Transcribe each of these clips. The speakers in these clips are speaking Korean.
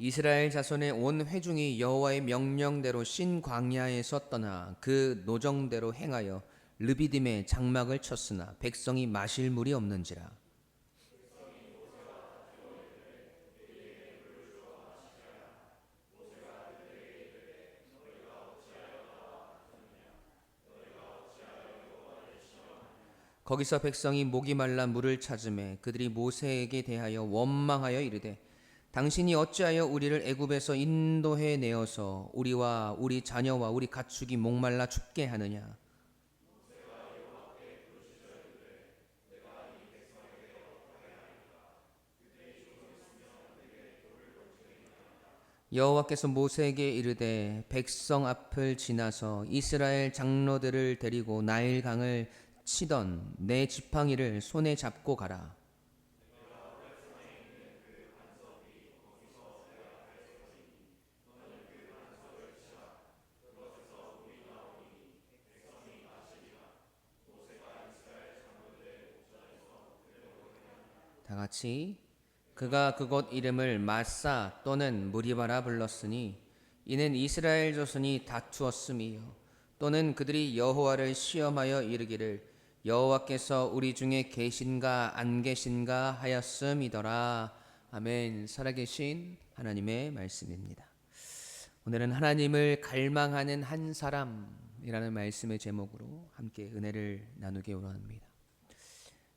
이스라엘 자손의 온 회중이 여호와의 명령대로 신 광야에서 떠나 그 노정대로 행하여 르비딤에 장막을 쳤으나 백성이 마실 물이 없는지라. 거기서 백성이 목이 말라 물을 찾으매 그들이 모세에게 대하여 원망하여 이르되 당신이 어찌하여 우리를 애굽에서 인도해 내어서 우리와 우리 자녀와 우리 가축이 목말라 죽게 하느냐. 여호와께서 모세에게 이르되 백성 앞을 지나서 이스라엘 장로들을 데리고 나일 강을 치던 내 지팡이를 손에 잡고 가라. 다 같이 그가 그곳 이름을 마사 또는 무리바라 불렀으니 이는 이스라엘 자손이 다투었음이요 또는 그들이 여호와를 시험하여 이르기를 여호와께서 우리 중에 계신가 안 계신가 하였음이더라. 아멘. 살아계신 하나님의 말씀입니다. 오늘은 하나님을 갈망하는 한 사람이라는 말씀의 제목으로 함께 은혜를 나누기 원합니다.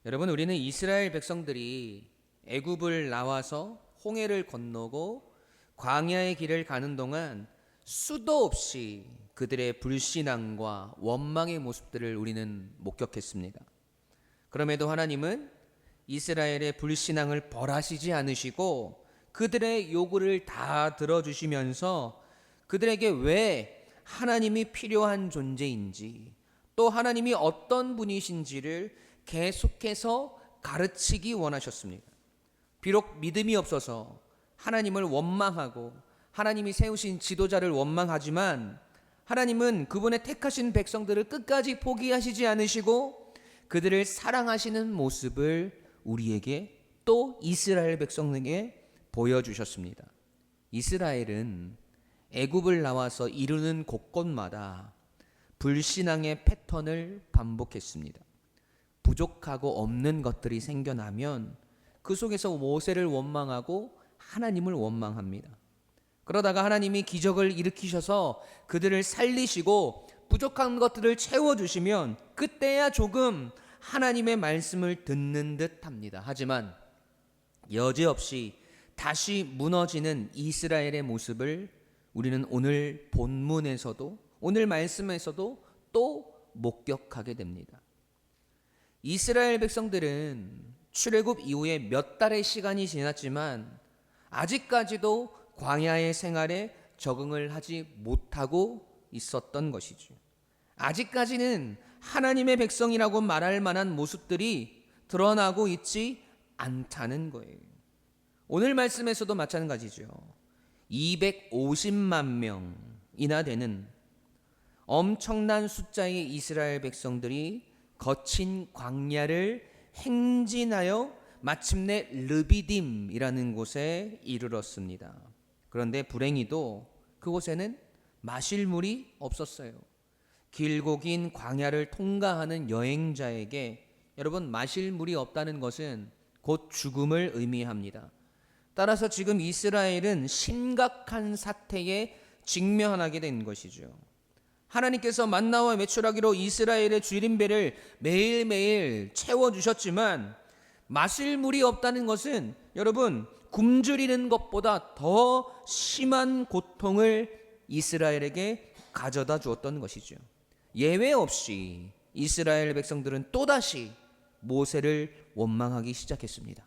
여러분, 우리는 이스라엘 백성들이 애굽을 나와서 홍해를 건너고 광야의 길을 가는 동안 수도 없이 그들의 불신앙과 원망의 모습들을 우리는 목격했습니다. 그럼에도 하나님은 이스라엘의 불신앙을 벌하시지 않으시고 그들의 요구를 다 들어주시면서 그들에게 왜 하나님이 필요한 존재인지 또 하나님이 어떤 분이신지를 계속해서 가르치기 원하셨습니다. 비록 믿음이 없어서 하나님을 원망하고 하나님이 세우신 지도자를 원망하지만 하나님은 그분의 택하신 백성들을 끝까지 포기하시지 않으시고 그들을 사랑하시는 모습을 우리에게 또 이스라엘 백성에게 보여주셨습니다. 이스라엘은 애굽을 나와서 이루는 곳곳마다 불신앙의 패턴을 반복했습니다. 부족하고 없는 것들이 생겨나면 그 속에서 모세를 원망하고 하나님을 원망합니다. 그러다가 하나님이 기적을 일으키셔서 그들을 살리시고 부족한 것들을 채워주시면 그때야 조금 하나님의 말씀을 듣는 듯 합니다. 하지만 여지없이 다시 무너지는 이스라엘의 모습을 우리는 오늘 본문에서도 오늘 말씀에서도 또 목격하게 됩니다. 이스라엘 백성들은 출애굽 이후에 몇 달의 시간이 지났지만 아직까지도 광야의 생활에 적응을 하지 못하고 있었던 것이죠. 아직까지는 하나님의 백성이라고 말할 만한 모습들이 드러나고 있지 않다는 거예요. 오늘 말씀에서도 마찬가지죠. 250만 명이나 되는 엄청난 숫자의 이스라엘 백성들이 거친 광야를 행진하여 마침내 르비딤이라는 곳에 이르렀습니다. 그런데 불행히도 그곳에는 마실 물이 없었어요. 길고 긴 광야를 통과하는 여행자에게 여러분, 마실 물이 없다는 것은 곧 죽음을 의미합니다. 따라서 지금 이스라엘은 심각한 사태에 직면하게 된 것이죠. 하나님께서 만나와 메추라기로 이스라엘의 주림배를 매일매일 채워주셨지만 마실 물이 없다는 것은 여러분, 굶주리는 것보다 더 심한 고통을 이스라엘에게 가져다 주었던 것이죠. 예외 없이 이스라엘 백성들은 또다시 모세를 원망하기 시작했습니다.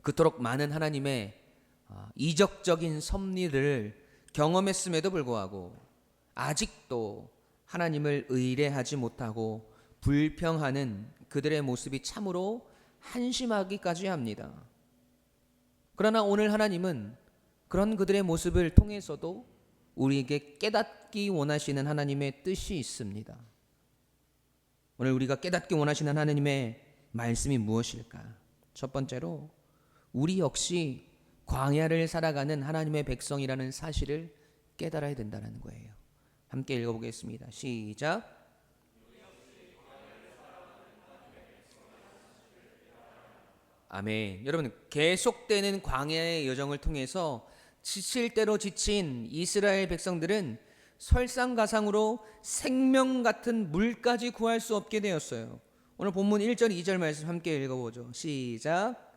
그토록 많은 하나님의 이적적인 섭리를 경험했음에도 불구하고 아직도 하나님을 의뢰하지 못하고 불평하는 그들의 모습이 참으로 한심하기까지 합니다. 그러나 오늘 하나님은 그런 그들의 모습을 통해서도 우리에게 깨닫기 원하시는 하나님의 뜻이 있습니다. 오늘 우리가 깨닫기 원하시는 하나님의 말씀이 무엇일까? 첫 번째로 우리 역시 광야를 살아가는 하나님의 백성이라는 사실을 깨달아야 된다는 거예요. 함께 읽어보겠습니다. 시작. 아멘. 여러분, 계속되는 광야의 여정을 통해서 지칠 대로 지친 이스라엘 백성들은 설상가상으로 생명 같은 물까지 구할 수 없게 되었어요. 오늘 본문 1절 2절 말씀 함께 읽어보죠. 시작.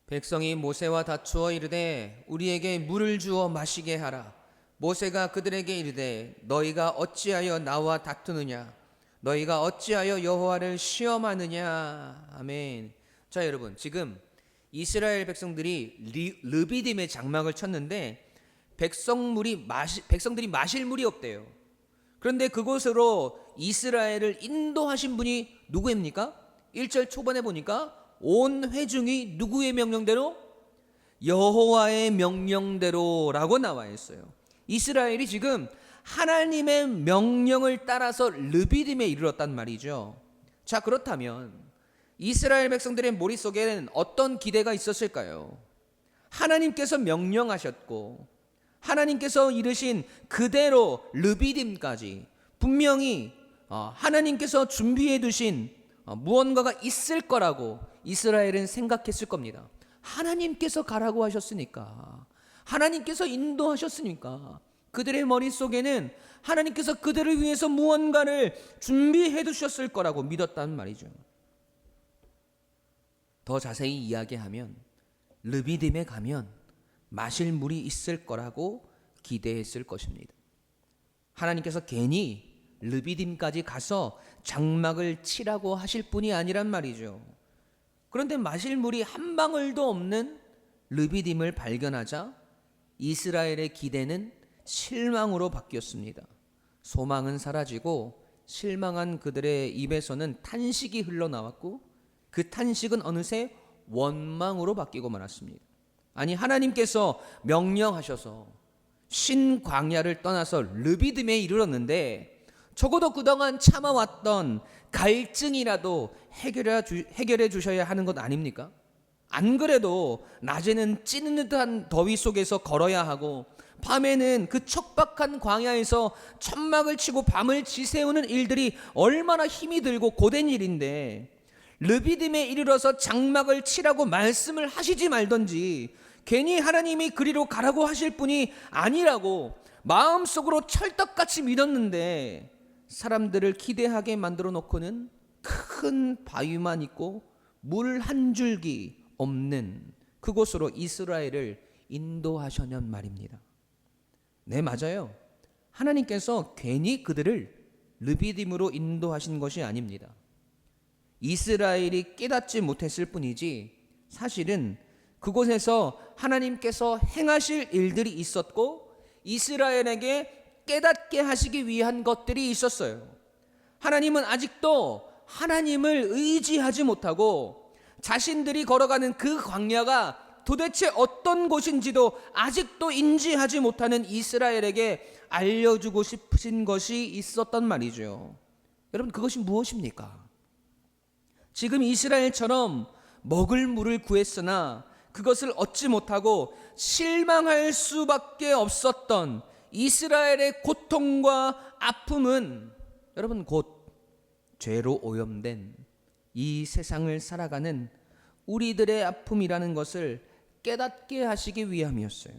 백성이 모세와 다투어 이르되 우리에게 물을 주어 마시게 하라. 모세가 그들에게 이르되 너희가 어찌하여 나와 다투느냐? 너희가 어찌하여 여호와를 시험하느냐? 아멘. 자, 여러분, 지금 이스라엘 백성들이 르비딤의 장막을 쳤는데 백성들이 마실 물이 없대요. 그런데 그곳으로 이스라엘을 인도하신 분이 누구입니까? 1절 초반에 보니까 온 회중이 누구의 명령대로? 여호와의 명령대로라고 나와 있어요. 이스라엘이 지금 하나님의 명령을 따라서 르비딤에 이르렀단 말이죠. 자, 그렇다면 이스라엘 백성들의 머릿속에는 어떤 기대가 있었을까요? 하나님께서 명령하셨고 하나님께서 이르신 그대로 르비딤까지 분명히 하나님께서 준비해 두신 무언가가 있을 거라고 이스라엘은 생각했을 겁니다. 하나님께서 가라고 하셨으니까, 하나님께서 인도하셨으니까 그들의 머릿속에는 하나님께서 그들을 위해서 무언가를 준비해 두셨을 거라고 믿었단 말이죠. 더 자세히 이야기하면 르비딤에 가면 마실 물이 있을 거라고 기대했을 것입니다. 하나님께서 괜히 르비딤까지 가서 장막을 치라고 하실 분이 아니란 말이죠. 그런데 마실 물이 한 방울도 없는 르비딤을 발견하자 이스라엘의 기대는 실망으로 바뀌었습니다. 소망은 사라지고 실망한 그들의 입에서는 탄식이 흘러나왔고 그 탄식은 어느새 원망으로 바뀌고 말았습니다. 아니, 하나님께서 명령하셔서 신광야를 떠나서 르비딤에 이르렀는데 적어도 그동안 참아왔던 갈증이라도 해결해 주셔야 하는 것 아닙니까? 안 그래도 낮에는 찌는 듯한 더위 속에서 걸어야 하고 밤에는 그 척박한 광야에서 천막을 치고 밤을 지새우는 일들이 얼마나 힘이 들고 고된 일인데 르비딤에 이르러서 장막을 치라고 말씀을 하시지 말던지 괜히 하나님이 그리로 가라고 하실 분이 아니라고 마음속으로 철떡같이 믿었는데 사람들을 기대하게 만들어 놓고는 큰 바위만 있고 물 한 줄기 없는 그곳으로 이스라엘을 인도하셨냔 말입니다. 네, 맞아요. 하나님께서 괜히 그들을 르비딤으로 인도하신 것이 아닙니다. 이스라엘이 깨닫지 못했을 뿐이지 사실은 그곳에서 하나님께서 행하실 일들이 있었고 이스라엘에게 깨닫게 하시기 위한 것들이 있었어요. 하나님은 아직도 하나님을 의지하지 못하고 자신들이 걸어가는 그 광야가 도대체 어떤 곳인지도 아직도 인지하지 못하는 이스라엘에게 알려주고 싶으신 것이 있었단 말이죠. 여러분, 그것이 무엇입니까? 지금 이스라엘처럼 먹을 물을 구했으나 그것을 얻지 못하고 실망할 수밖에 없었던 이스라엘의 고통과 아픔은 여러분 곧 죄로 오염된 이 세상을 살아가는 우리들의 아픔이라는 것을 깨닫게 하시기 위함이었어요.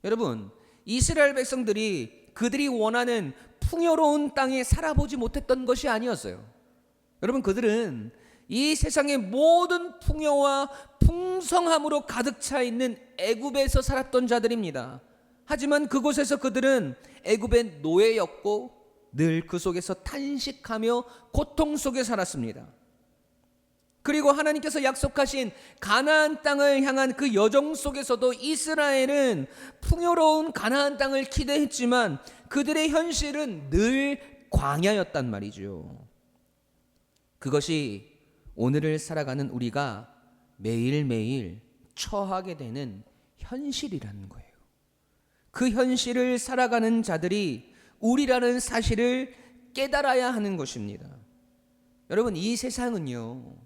여러분, 이스라엘 백성들이 그들이 원하는 풍요로운 땅에 살아보지 못했던 것이 아니었어요. 여러분, 그들은 이 세상의 모든 풍요와 풍성함으로 가득 차 있는 애굽에서 살았던 자들입니다. 하지만 그곳에서 그들은 애굽의 노예였고 늘 그 속에서 탄식하며 고통 속에 살았습니다. 그리고 하나님께서 약속하신 가나안 땅을 향한 그 여정 속에서도 이스라엘은 풍요로운 가나안 땅을 기대했지만 그들의 현실은 늘 광야였단 말이죠. 그것이 오늘을 살아가는 우리가 매일매일 처하게 되는 현실이라는 거예요. 그 현실을 살아가는 자들이 우리라는 사실을 깨달아야 하는 것입니다. 여러분, 이 세상은요,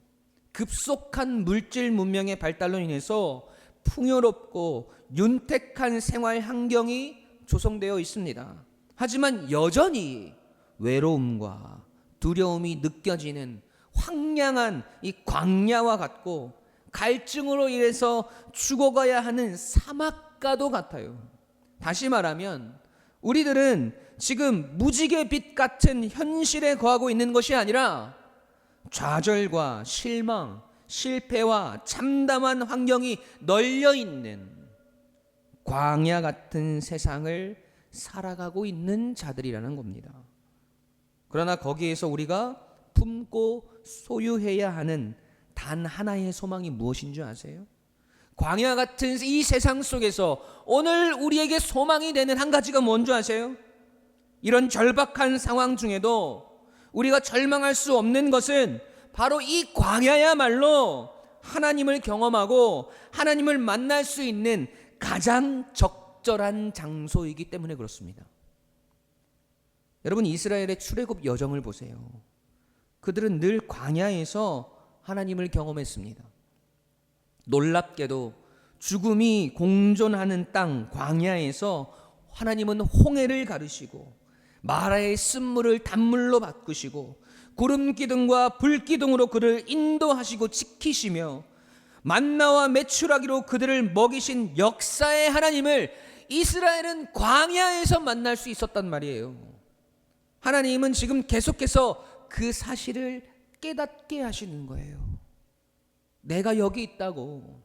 급속한 물질 문명의 발달로 인해서 풍요롭고 윤택한 생활 환경이 조성되어 있습니다. 하지만 여전히 외로움과 두려움이 느껴지는 황량한 이 광야와 같고, 갈증으로 인해서 죽어가야 하는 사막과도 같아요. 다시 말하면 우리들은 지금 무지개 빛 같은 현실에 거하고 있는 것이 아니라 좌절과 실망, 실패와 참담한 환경이 널려 있는 광야 같은 세상을 살아가고 있는 자들이라는 겁니다. 그러나 거기에서 우리가 품고 소유해야 하는 단 하나의 소망이 무엇인 줄 아세요? 광야 같은 이 세상 속에서 오늘 우리에게 소망이 되는 한 가지가 뭔 줄 아세요? 이런 절박한 상황 중에도 우리가 절망할 수 없는 것은 바로 이 광야야말로 하나님을 경험하고 하나님을 만날 수 있는 가장 적절한 장소이기 때문에 그렇습니다. 여러분, 이스라엘의 출애굽 여정을 보세요. 그들은 늘 광야에서 하나님을 경험했습니다. 놀랍게도 죽음이 공존하는 땅 광야에서 하나님은 홍해를 가르시고 마라의 쓴물을 단물로 바꾸시고 구름 기둥과 불 기둥으로 그를 인도하시고 지키시며 만나와 메추라기로 그들을 먹이신 역사의 하나님을 이스라엘은 광야에서 만날 수 있었단 말이에요. 하나님은 지금 계속해서 그 사실을 깨닫게 하시는 거예요. 내가 여기 있다고.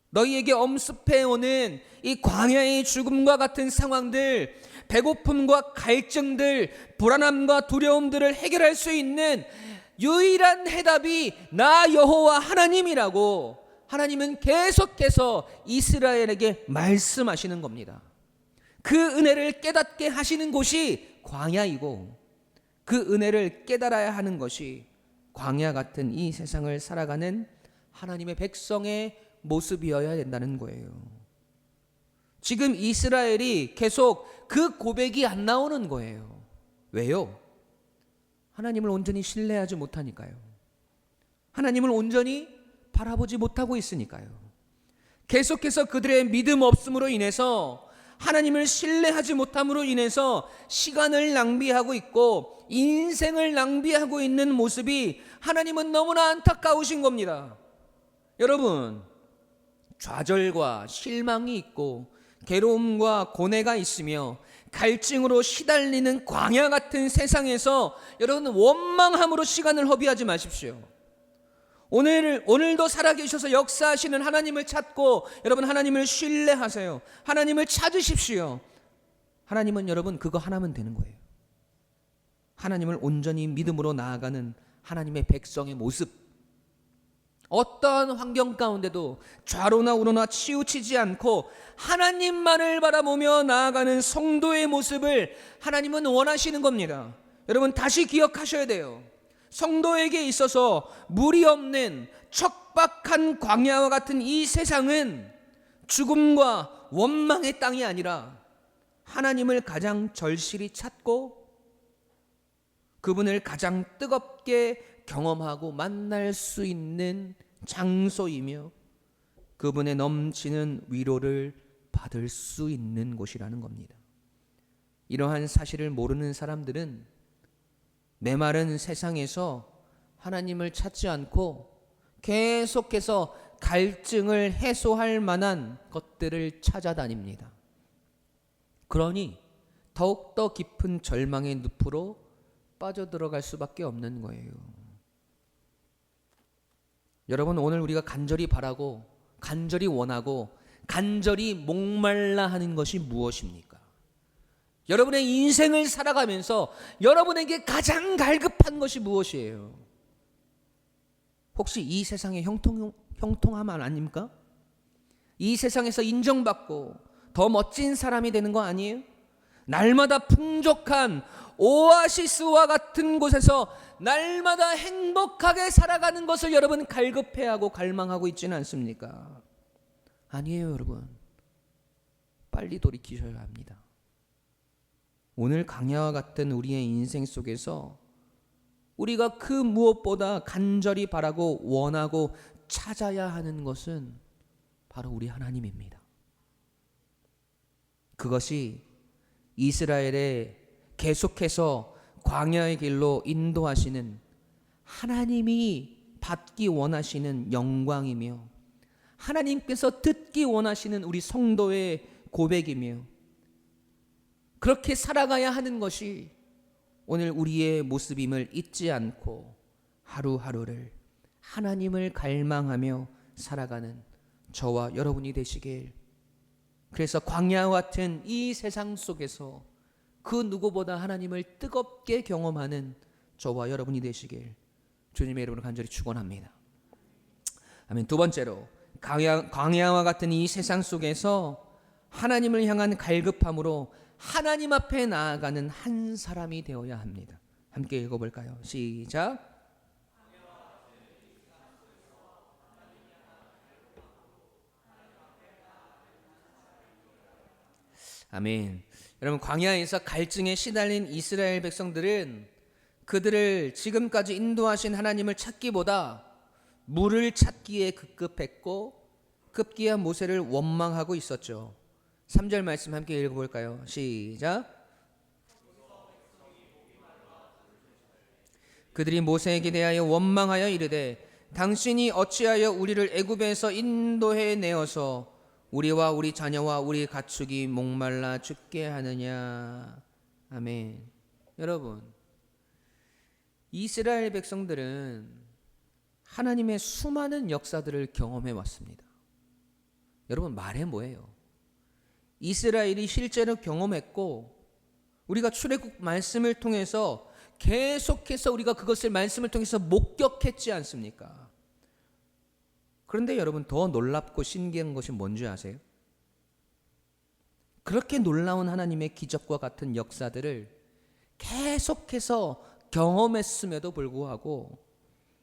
너희에게 엄습해오는 이 광야의 죽음과 같은 상황들, 배고픔과 갈증들, 불안함과 두려움들을 해결할 수 있는 유일한 해답이 나 여호와 하나님이라고 하나님은 계속해서 이스라엘에게 말씀하시는 겁니다. 그 은혜를 깨닫게 하시는 곳이 광야이고, 그 은혜를 깨달아야 하는 것이 광야 같은 이 세상을 살아가는 하나님의 백성의 모습이어야 된다는 거예요. 지금 이스라엘이 계속 그 고백이 안 나오는 거예요. 왜요? 하나님을 온전히 신뢰하지 못하니까요. 하나님을 온전히 바라보지 못하고 있으니까요. 계속해서 그들의 믿음 없음으로 인해서, 하나님을 신뢰하지 못함으로 인해서 시간을 낭비하고 있고 인생을 낭비하고 있는 모습이 하나님은 너무나 안타까우신 겁니다. 여러분, 좌절과 실망이 있고 괴로움과 고뇌가 있으며 갈증으로 시달리는 광야 같은 세상에서 여러분 원망함으로 시간을 허비하지 마십시오. 오늘도 살아계셔서 역사하시는 하나님을 찾고 여러분 하나님을 신뢰하세요. 하나님을 찾으십시오. 하나님은 여러분 그거 하나면 되는 거예요. 하나님을 온전히 믿음으로 나아가는 하나님의 백성의 모습, 어떠한 환경 가운데도 좌로나 우로나 치우치지 않고 하나님만을 바라보며 나아가는 성도의 모습을 하나님은 원하시는 겁니다. 여러분 다시 기억하셔야 돼요. 성도에게 있어서 물이 없는 척박한 광야와 같은 이 세상은 죽음과 원망의 땅이 아니라 하나님을 가장 절실히 찾고 그분을 가장 뜨겁게 경험하고 만날 수 있는 장소이며 그분의 넘치는 위로를 받을 수 있는 곳이라는 겁니다. 이러한 사실을 모르는 사람들은 메마른 세상에서 하나님을 찾지 않고 계속해서 갈증을 해소할 만한 것들을 찾아다닙니다. 그러니 더욱더 깊은 절망의 늪으로 빠져들어갈 수밖에 없는 거예요. 여러분, 오늘 우리가 간절히 바라고 간절히 원하고 간절히 목말라 하는 것이 무엇입니까? 여러분의 인생을 살아가면서 여러분에게 가장 갈급한 것이 무엇이에요? 혹시 이 세상의 형통함 아닙니까? 이 세상에서 인정받고 더 멋진 사람이 되는 거 아니에요? 날마다 풍족한 오아시스와 같은 곳에서 날마다 행복하게 살아가는 것을 여러분 갈급해하고 갈망하고 있지는 않습니까? 아니에요, 여러분. 빨리 돌이키셔야 합니다. 오늘 강야와 같은 우리의 인생 속에서 우리가 그 무엇보다 간절히 바라고 원하고 찾아야 하는 것은 바로 우리 하나님입니다. 그것이 이스라엘에 계속해서 광야의 길로 인도하시는 하나님이 받기 원하시는 영광이며 하나님께서 듣기 원하시는 우리 성도의 고백이며 그렇게 살아가야 하는 것이 오늘 우리의 모습임을 잊지 않고 하루하루를 하나님을 갈망하며 살아가는 저와 여러분이 되시길. 그래서 광야와 같은 이 세상 속에서 그 누구보다 하나님을 뜨겁게 경험하는 저와 여러분이 되시길 주님의 이름으로 간절히 축원합니다. 아멘. 두 번째로 광야와 같은 이 세상 속에서 하나님을 향한 갈급함으로 하나님 앞에 나아가는 한 사람이 되어야 합니다. 함께 읽어볼까요? 시작. 아멘. 여러분, 광야에서 갈증에 시달린 이스라엘 백성들은 그들을 지금까지 인도하신 하나님을 찾기보다 물을 찾기에 급급했고 급기야 모세를 원망하고 있었죠. 3절 말씀 함께 읽어볼까요? 시작. 그들이 모세에게 대하여 원망하여 이르되 당신이 어찌하여 우리를 애굽에서 인도해 내어서 우리와 우리 자녀와 우리 가축이 목말라 죽게 하느냐. 아멘. 여러분, 이스라엘 백성들은 하나님의 수많은 역사들을 경험해 왔습니다. 여러분, 말해 뭐예요? 이스라엘이 실제로 경험했고 우리가 출애굽 말씀을 통해서 계속해서 우리가 그것을 말씀을 통해서 목격했지 않습니까? 그런데 여러분, 더 놀랍고 신기한 것이 뭔지 아세요? 그렇게 놀라운 하나님의 기적과 같은 역사들을 계속해서 경험했음에도 불구하고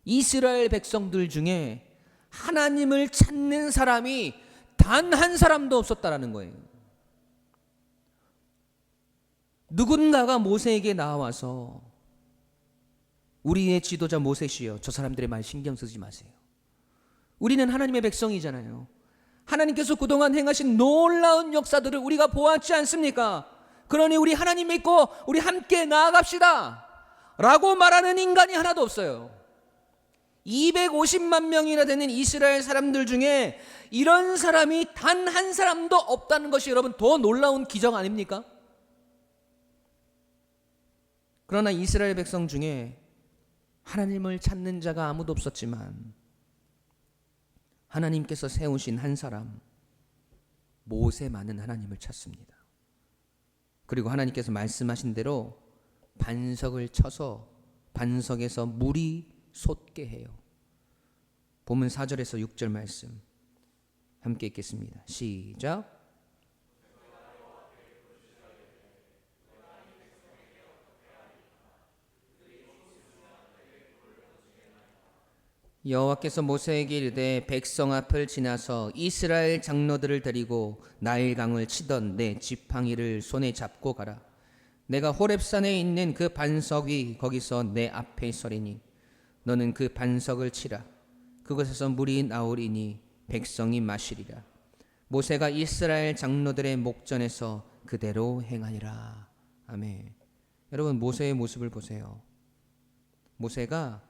이스라엘 백성들 중에 하나님을 찾는 사람이 단 한 사람도 없었다라는 거예요. 누군가가 모세에게 나와서 우리의 지도자 모세시여, 저 사람들의 말 신경 쓰지 마세요. 우리는 하나님의 백성이잖아요. 하나님께서 그동안 행하신 놀라운 역사들을 우리가 보았지 않습니까? 그러니 우리 하나님 믿고 우리 함께 나아갑시다 라고 말하는 인간이 하나도 없어요. 250만 명이나 되는 이스라엘 사람들 중에 이런 사람이 단 한 사람도 없다는 것이 여러분 더 놀라운 기적 아닙니까? 그러나 이스라엘 백성 중에 하나님을 찾는 자가 아무도 없었지만 하나님께서 세우신 한 사람 모세만은 하나님을 찾습니다. 그리고 하나님께서 말씀하신 대로 반석을 쳐서 반석에서 물이 솟게 해요. 본문 4절에서 6절 말씀 함께 읽겠습니다. 시작. 여호와께서 모세에게 이르되 백성 앞을 지나서 이스라엘 장로들을 데리고 나일강을 치던 내 지팡이를 손에 잡고 가라. 내가 호렙산에 있는 그 반석 위 거기서 내 앞에 서리니 너는 그 반석을 치라. 그곳에서 물이 나오리니 백성이 마시리라. 모세가 이스라엘 장로들의 목전에서 그대로 행하니라. 아멘. 여러분, 모세의 모습을 보세요. 모세가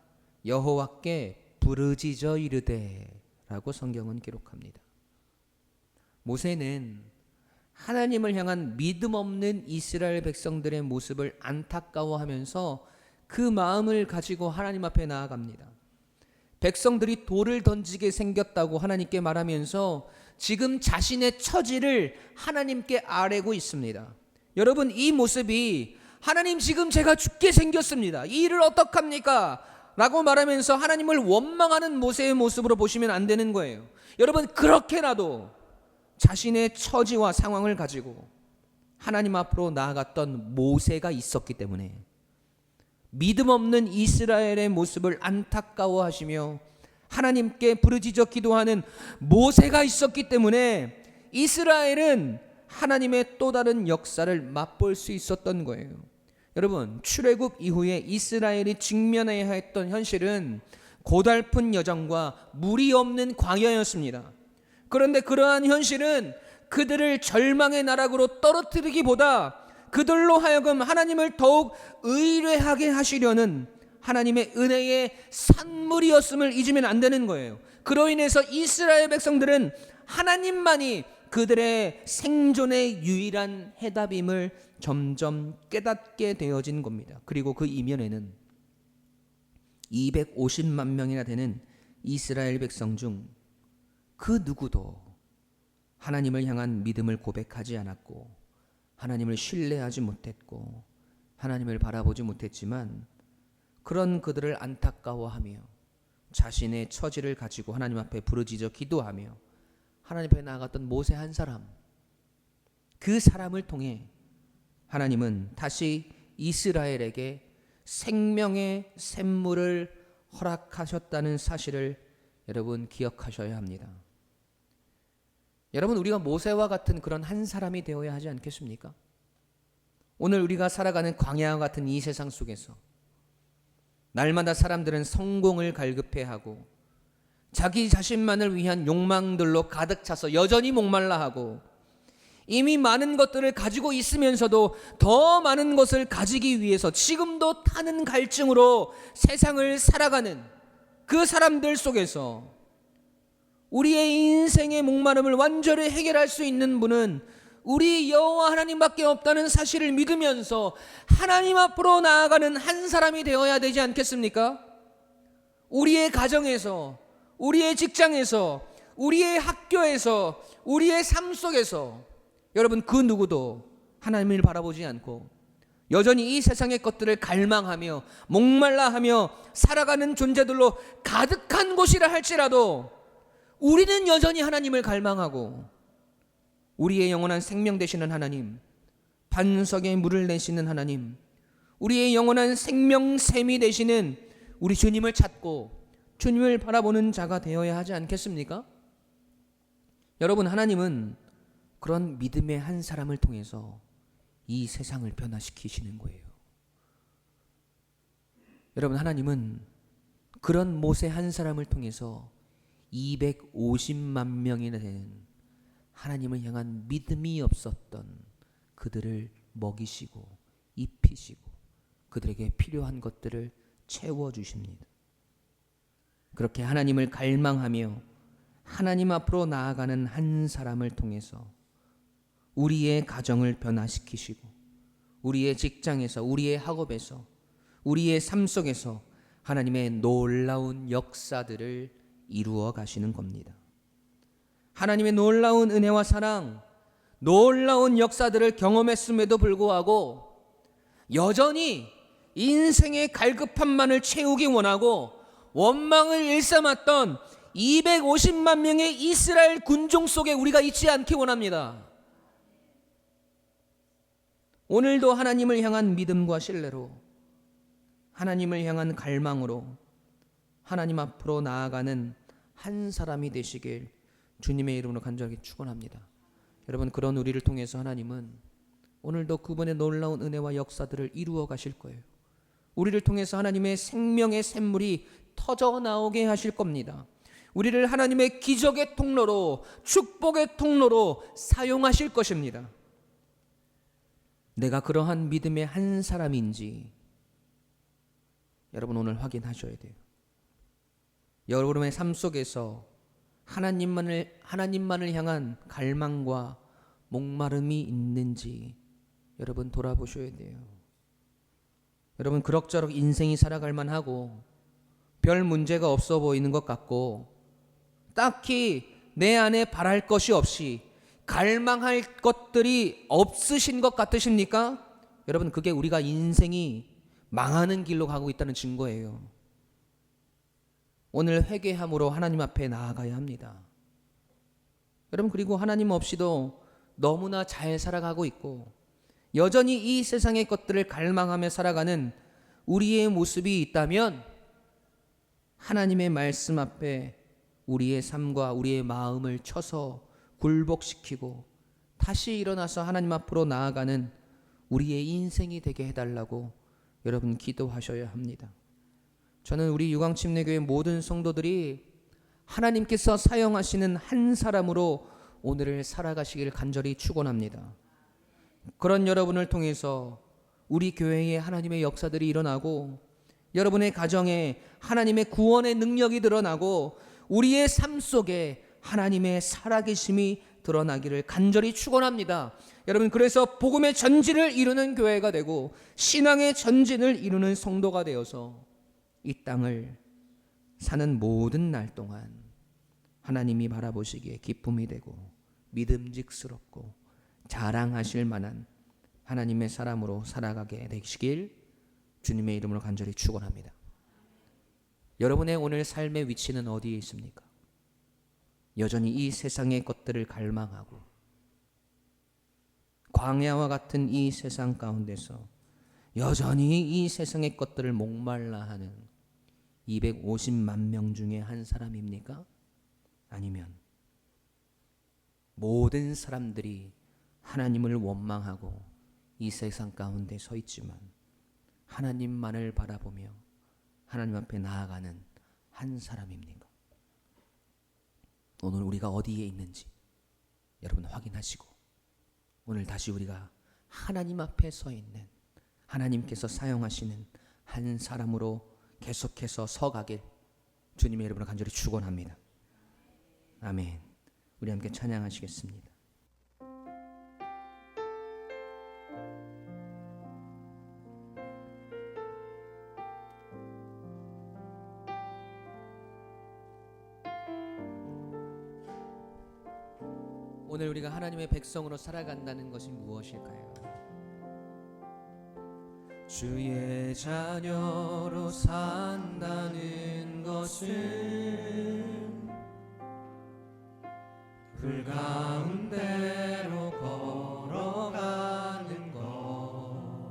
여호와께 부르짖어 이르되 라고 성경은 기록합니다. 모세는 하나님을 향한 믿음 없는 이스라엘 백성들의 모습을 안타까워하면서 그 마음을 가지고 하나님 앞에 나아갑니다. 백성들이 돌을 던지게 생겼다고 하나님께 말하면서 지금 자신의 처지를 하나님께 아뢰고 있습니다. 여러분, 이 모습이 하나님 지금 제가 죽게 생겼습니다. 이 일을 어떡합니까? 라고 말하면서 하나님을 원망하는 모세의 모습으로 보시면 안 되는 거예요. 여러분, 그렇게라도 자신의 처지와 상황을 가지고 하나님 앞으로 나아갔던 모세가 있었기 때문에 믿음 없는 이스라엘의 모습을 안타까워하시며 하나님께 부르짖어 기도하는 모세가 있었기 때문에 이스라엘은 하나님의 또 다른 역사를 맛볼 수 있었던 거예요. 여러분, 출애굽 이후에 이스라엘이 직면해야 했던 현실은 고달픈 여정과 물이 없는 광야였습니다. 그런데 그러한 현실은 그들을 절망의 나락으로 떨어뜨리기보다 그들로 하여금 하나님을 더욱 의뢰하게 하시려는 하나님의 은혜의 산물이었음을 잊으면 안 되는 거예요. 그로 인해서 이스라엘 백성들은 하나님만이 그들의 생존의 유일한 해답임을 점점 깨닫게 되어진 겁니다. 그리고 그 이면에는 250만 명이나 되는 이스라엘 백성 중 그 누구도 하나님을 향한 믿음을 고백하지 않았고, 하나님을 신뢰하지 못했고, 하나님을 바라보지 못했지만, 그런 그들을 안타까워하며 자신의 처지를 가지고 하나님 앞에 부르짖어 기도하며 하나님 앞에 나아갔던 모세 한 사람, 그 사람을 통해 하나님은 다시 이스라엘에게 생명의 샘물을 허락하셨다는 사실을 여러분 기억하셔야 합니다. 여러분, 우리가 모세와 같은 그런 한 사람이 되어야 하지 않겠습니까? 오늘 우리가 살아가는 광야와 같은 이 세상 속에서 날마다 사람들은 성공을 갈급해하고 자기 자신만을 위한 욕망들로 가득 차서 여전히 목말라하고, 이미 많은 것들을 가지고 있으면서도 더 많은 것을 가지기 위해서 지금도 타는 갈증으로 세상을 살아가는 그 사람들 속에서 우리의 인생의 목마름을 완전히 해결할 수 있는 분은 우리 여호와 하나님밖에 없다는 사실을 믿으면서 하나님 앞으로 나아가는 한 사람이 되어야 되지 않겠습니까? 우리의 가정에서, 우리의 직장에서, 우리의 학교에서, 우리의 삶 속에서 여러분, 그 누구도 하나님을 바라보지 않고 여전히 이 세상의 것들을 갈망하며 목말라하며 살아가는 존재들로 가득한 곳이라 할지라도 우리는 여전히 하나님을 갈망하고 우리의 영원한 생명 되시는 하나님, 반석에 물을 내시는 하나님, 우리의 영원한 생명샘이 되시는 우리 주님을 찾고 주님을 바라보는 자가 되어야 하지 않겠습니까? 여러분, 하나님은 그런 믿음의 한 사람을 통해서 이 세상을 변화시키시는 거예요. 여러분, 하나님은 그런 모세 한 사람을 통해서 250만 명이나 되는 하나님을 향한 믿음이 없었던 그들을 먹이시고 입히시고 그들에게 필요한 것들을 채워주십니다. 그렇게 하나님을 갈망하며 하나님 앞으로 나아가는 한 사람을 통해서 우리의 가정을 변화시키시고 우리의 직장에서, 우리의 학업에서, 우리의 삶 속에서 하나님의 놀라운 역사들을 이루어 가시는 겁니다. 하나님의 놀라운 은혜와 사랑, 놀라운 역사들을 경험했음에도 불구하고 여전히 인생의 갈급함만을 채우기 원하고 원망을 일삼았던 250만 명의 이스라엘 군종 속에 우리가 있지 않기 원합니다. 오늘도 하나님을 향한 믿음과 신뢰로, 하나님을 향한 갈망으로 하나님 앞으로 나아가는 한 사람이 되시길 주님의 이름으로 간절하게 축원합니다. 여러분, 그런 우리를 통해서 하나님은 오늘도 그분의 놀라운 은혜와 역사들을 이루어 가실 거예요. 우리를 통해서 하나님의 생명의 샘물이 터져 나오게 하실 겁니다. 우리를 하나님의 기적의 통로로, 축복의 통로로 사용하실 것입니다. 내가 그러한 믿음의 한 사람인지 여러분 오늘 확인하셔야 돼요. 여러분의 삶 속에서 하나님만을 향한 갈망과 목마름이 있는지 여러분 돌아보셔야 돼요. 여러분, 그럭저럭 인생이 살아갈 만하고 별 문제가 없어 보이는 것 같고 딱히 내 안에 바랄 것이 없이 갈망할 것들이 없으신 것 같으십니까? 여러분, 그게 우리가 인생이 망하는 길로 가고 있다는 증거예요. 오늘 회개함으로 하나님 앞에 나아가야 합니다. 여러분, 그리고 하나님 없이도 너무나 잘 살아가고 있고 여전히 이 세상의 것들을 갈망하며 살아가는 우리의 모습이 있다면 하나님의 말씀 앞에 우리의 삶과 우리의 마음을 쳐서 굴복시키고 다시 일어나서 하나님 앞으로 나아가는 우리의 인생이 되게 해달라고 여러분 기도하셔야 합니다. 저는 우리 유광침례교회 모든 성도들이 하나님께서 사용하시는 한 사람으로 오늘을 살아가시길 간절히 축원합니다. 그런 여러분을 통해서 우리 교회에 하나님의 역사들이 일어나고 여러분의 가정에 하나님의 구원의 능력이 드러나고 우리의 삶 속에 하나님의 살아계심이 드러나기를 간절히 축원합니다. 여러분, 그래서 복음의 전진을 이루는 교회가 되고 신앙의 전진을 이루는 성도가 되어서 이 땅을 사는 모든 날 동안 하나님이 바라보시기에 기쁨이 되고 믿음직스럽고 자랑하실 만한 하나님의 사람으로 살아가게 되시길 주님의 이름으로 간절히 축원합니다. 여러분의 오늘 삶의 위치는 어디에 있습니까? 여전히 이 세상의 것들을 갈망하고 광야와 같은 이 세상 가운데서 여전히 이 세상의 것들을 목말라 하는 250만 명 중에 한 사람입니까? 아니면 모든 사람들이 하나님을 원망하고 이 세상 가운데 서 있지만 하나님만을 바라보며 하나님 앞에 나아가는 한 사람입니까? 오늘 우리가 어디에 있는지 여러분 확인하시고 오늘 다시 우리가 하나님 앞에 서 있는 하나님께서 사용하시는 한 사람으로 계속해서 서가길 주님의 이름으로 간절히 축원합니다. 아멘. 우리 함께 찬양하시겠습니다. 오늘 우리가 하나님의 백성으로 살아간다는 것이 무엇일까요? 주의 자녀로 산다는 것은 불 가운데로 걸어가는 것,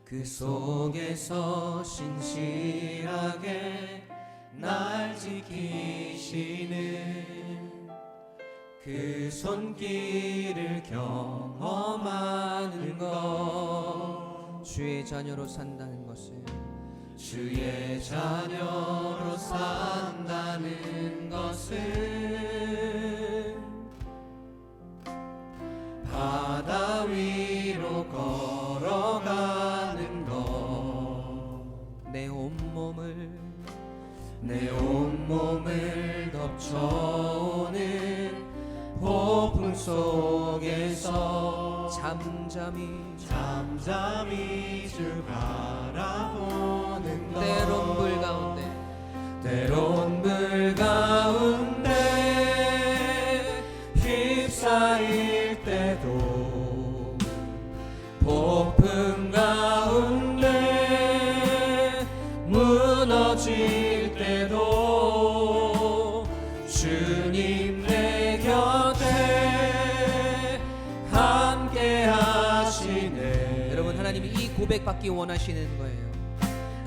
그 속에서 신실하게 날 지키시는 그 손길을 경험하는 것. 주의 자녀로 산다는 것은 주의 자녀로 산다는 것은 바다 위로 걸어가는 것. 내 온몸을 덮쳐오는 폭풍 속에서 잠잠히 주 바라보는 것. 때론 불 가운데 휩싸일 때도 폭풍 가운데 무너질 때도 주님 내 곁에 함께 하시네. 여러분, 하나님이 이 고백받기 원하시는 거예요.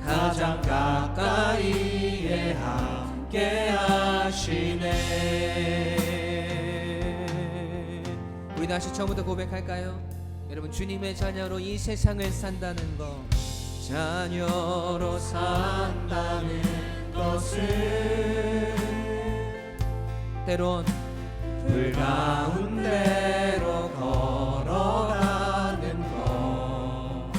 가장 가까이에 함께 하시네. 우리 다시 처음부터 고백할까요? 여러분, 주님의 자녀로 이 세상을 산다는 것, 자녀로 산다는 것은 때론 불 가운데로 걸어가는 것,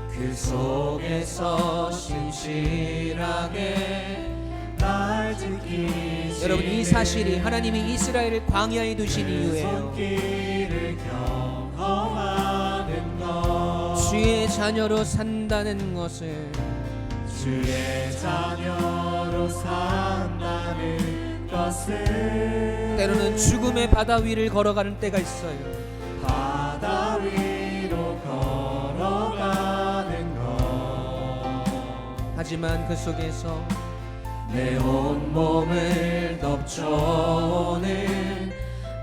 그 속에서 신실하게 날 지키시는. 여러분, 이 사실이 하나님이 이스라엘을 광야에 두신 이유예요. 주의 자녀로 산다는 것을, 주의 자녀로 산다는 것은 때로는 죽음의 바다 위를 걸어가는 때가 있어요. 바다 위로 걸어가는 것. 하지만 그 속에서 내 온몸을 덮쳐오는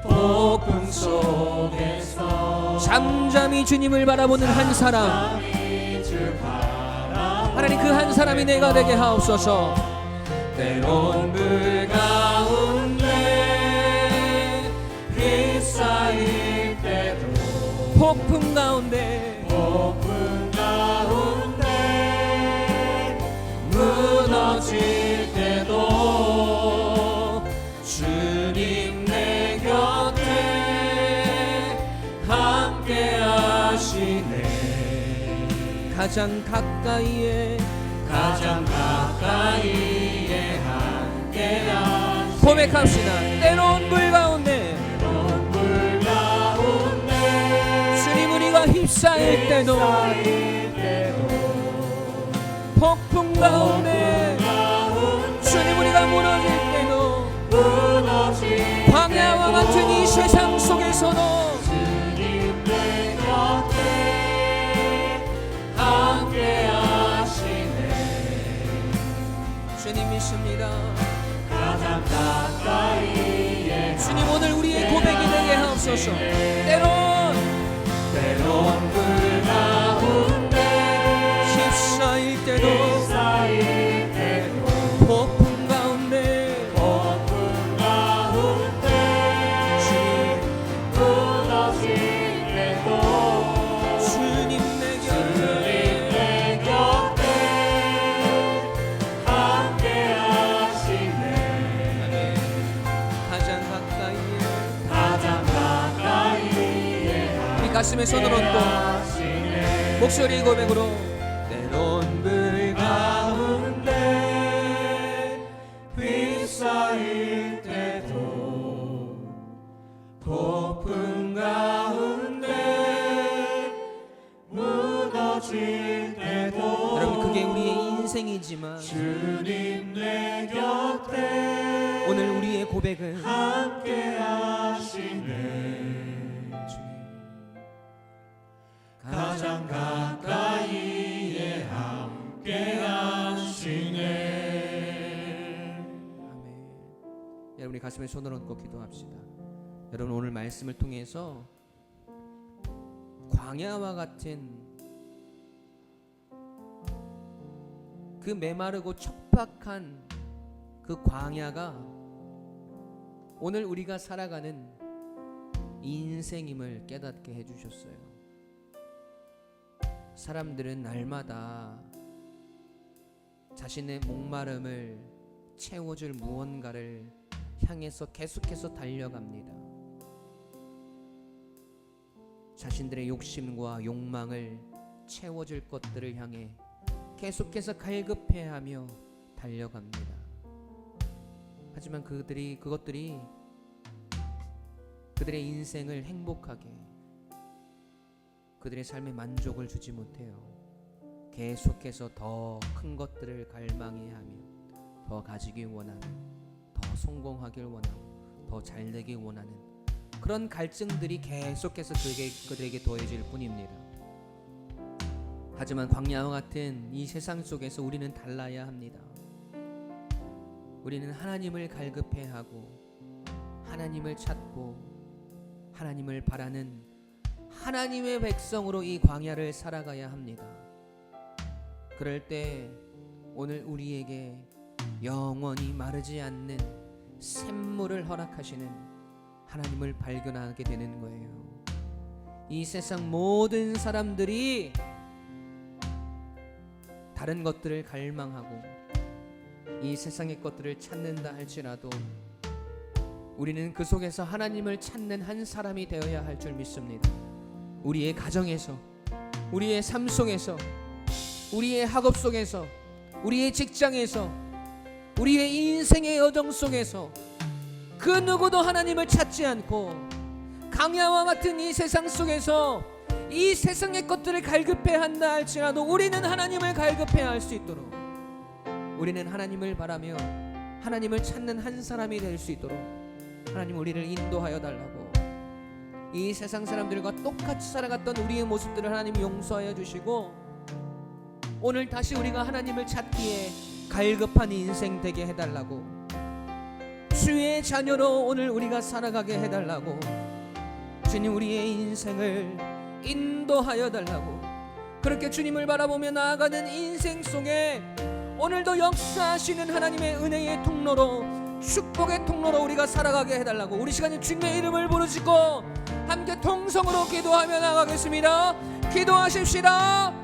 폭풍 속에서 잠잠히 주님을 바라보는 한 사람, 하나님 그 한 사람이 내가 되게 하옵소서. 때론 불 가운데 폭풍 가운데 무너질 때도 주님 내 곁에 함께 하시네. 가장 가까이에 함께 하시네. 고백합시다. 때로운 물 가운데 주님 우리가 휩싸일 때도 폭풍 가운데 주님 우리가 무너질 때도 광야와 같은 이 세상 속에서도 주님 내 곁에 함께 하시네. 주님 믿습니다. 가장 가까이에 주님 오늘 우리의 고백이 되게 하옵소서. 때론 물 가운데 휩싸일 때도 폭풍 가운데 주님 무너질 때도 주님 내 곁에 함께 하시네. 가장 가까이에 우리 가슴에 손을 얹고 목소리 고백으로 때론 물 가운데 휩싸일 때도 폭풍 가운데 무너질 때도 여러분 그게 우리의 인생이지만 주님 내 곁에 오늘 우리의 고백은 함께 하시네. 가장 가까이에 함께 하시네. 아멘. 여러분 우리 가슴에 손을 얹고 기도합시다. 여러분 오늘 말씀을 통해서 광야와 같은 그 메마르고 척박한 그 광야가 오늘 우리가 살아가는 인생임을 깨닫게 해주셨어요. 사람들은 날마다 자신의 목마름을 채워줄 무언가를 향해서 계속해서 달려갑니다. 자신들의 욕심과 욕망을 채워줄 것들을 향해 계속해서 갈급해하며 달려갑니다. 하지만 그것들이 그들의 인생을 행복하게, 그들의 삶에 만족을 주지 못해요. 계속해서 더 큰 것들을 갈망해 하며 더 가지기 원하며 더 성공하길 원하고 더 잘되길 원하는 그런 갈증들이 계속해서 그들에게 더해질 뿐입니다. 하지만 광야와 같은 이 세상 속에서 우리는 달라야 합니다. 우리는 하나님을 갈급해하고 하나님을 찾고 하나님을 바라는 하나님의 백성으로 이 광야를 살아가야 합니다. 그럴 때 오늘 우리에게 영원히 마르지 않는 샘물을 허락하시는 하나님을 발견하게 되는 거예요. 이 세상 모든 사람들이 다른 것들을 갈망하고 이 세상의 것들을 찾는다 할지라도 우리는 그 속에서 하나님을 찾는 한 사람이 되어야 할 줄 믿습니다. 우리의 가정에서, 우리의 삶 속에서, 우리의 학업 속에서, 우리의 직장에서, 우리의 인생의 여정 속에서 그 누구도 하나님을 찾지 않고 강야와 같은 이 세상 속에서 이 세상의 것들을 갈급해 한다 할지라도 우리는 하나님을 갈급해 할 수 있도록, 우리는 하나님을 바라며 하나님을 찾는 한 사람이 될 수 있도록 하나님 우리를 인도하여 달라고, 이 세상 사람들과 똑같이 살아갔던 우리의 모습들을 하나님 용서하여 주시고 오늘 다시 우리가 하나님을 찾기에 갈급한 인생 되게 해달라고, 주의 자녀로 오늘 우리가 살아가게 해달라고, 주님 우리의 인생을 인도하여 달라고, 그렇게 주님을 바라보며 나아가는 인생 속에 오늘도 역사하시는 하나님의 은혜의 통로로, 축복의 통로로 우리가 살아가게 해달라고, 우리 시간에 주님의 이름을 부르짖고 함께 통성으로 기도하며 나가겠습니다. 기도하십시다.